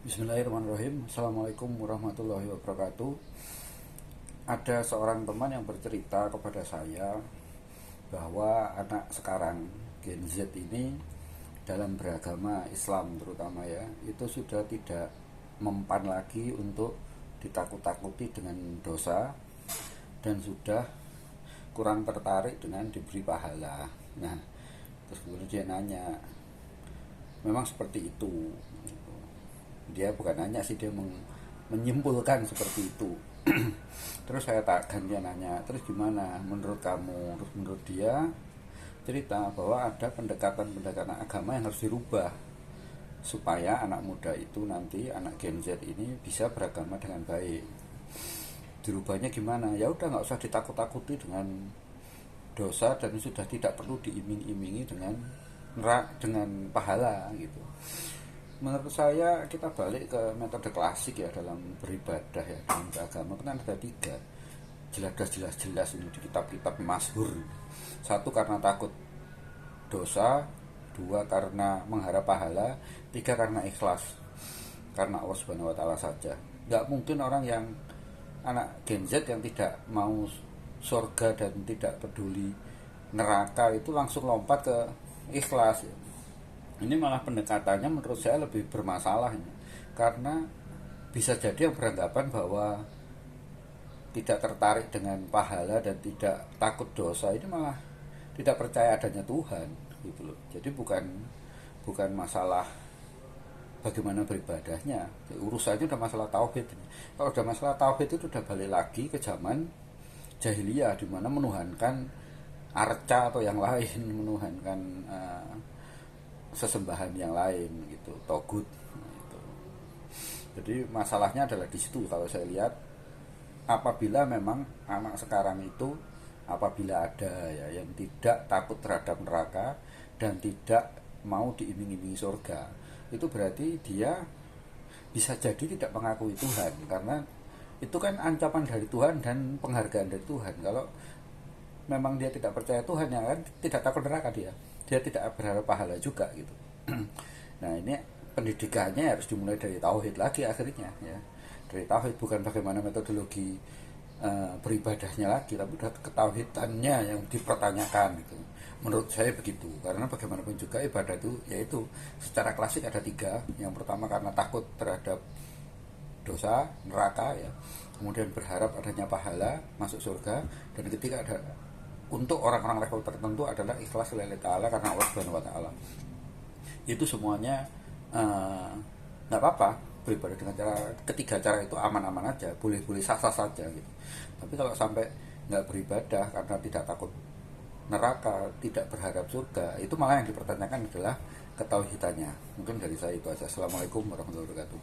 Bismillahirrahmanirrahim. Assalamualaikum warahmatullahi wabarakatuh. Ada seorang teman yang bercerita kepada saya bahwa anak sekarang Gen Z ini dalam beragama Islam terutama ya, itu sudah tidak mempan lagi untuk ditakut-takuti dengan dosa dan sudah kurang tertarik dengan diberi pahala. Nah, terus kemudian dia nanya, memang seperti itu. Dia bukan nanya sih, dia menyimpulkan seperti itu. Terus saya tak gantian nanya, terus gimana menurut kamu? Terus menurut dia cerita bahwa ada pendekatan-pendekatan agama yang harus dirubah supaya anak muda itu nanti, anak Gen Z ini bisa beragama dengan baik. Dirubahnya gimana? Ya udah, nggak usah ditakut-takuti dengan dosa dan sudah tidak perlu diiming-imingi dengan pahala gitu. Menurut saya kita balik ke metode klasik ya dalam beribadah ya, dalam beragama kan ada tiga, jelas ini di kitab-kitab masyhur. Satu karena takut dosa, dua karena mengharap pahala, tiga karena ikhlas, karena Allah Subhanahu Wa Taala saja. Nggak mungkin orang yang anak Gen Z yang tidak mau surga dan tidak peduli neraka itu langsung lompat ke ikhlas ya. Ini malah pendekatannya menurut saya lebih bermasalah ini. Karena bisa jadi yang beranggapan bahwa tidak tertarik dengan pahala dan tidak takut dosa ini malah tidak percaya adanya Tuhan gitu loh. Jadi bukan masalah bagaimana beribadahnya, urusannya udah masalah tauhid. Kalau udah masalah tauhid itu udah balik lagi ke zaman jahiliyah di mana menuhankan arca atau yang lain, menuhankan sesembahan yang lain gitu, togut gitu. Jadi masalahnya adalah di situ kalau saya lihat. Apabila memang anak sekarang itu, apabila ada ya yang tidak takut terhadap neraka dan tidak mau diiming-imingi surga, itu berarti dia bisa jadi tidak mengakui Tuhan, karena itu kan ancaman dari Tuhan dan penghargaan dari Tuhan. Kalau memang dia tidak percaya Tuhan, ya kan tidak takut neraka, dia tidak berharap pahala juga gitu. Nah, ini pendidikannya harus dimulai dari tauhid lagi akhirnya ya, dari tauhid, bukan bagaimana metodologi beribadahnya lagi, tapi udah ketauhidannya yang dipertanyakan gitu. Menurut saya begitu, karena bagaimanapun juga ibadah itu yaitu secara klasik ada tiga. Yang pertama karena takut terhadap dosa, neraka ya, kemudian berharap adanya pahala, masuk surga, dan ketiga ada untuk orang-orang level tertentu adalah ikhlas lillahi ta'ala karena Allah Subhanahu Wa Ta'ala. Itu semuanya nggak apa-apa beribadah dengan cara ketiga cara itu, aman-aman aja, boleh-boleh sah-sah saja gitu. Tapi kalau sampai nggak beribadah karena tidak takut neraka, tidak berharap surga, itu malah yang dipertanyakan adalah ketauhidannya. Mungkin dari saya itu aja. Assalamualaikum warahmatullahi wabarakatuh.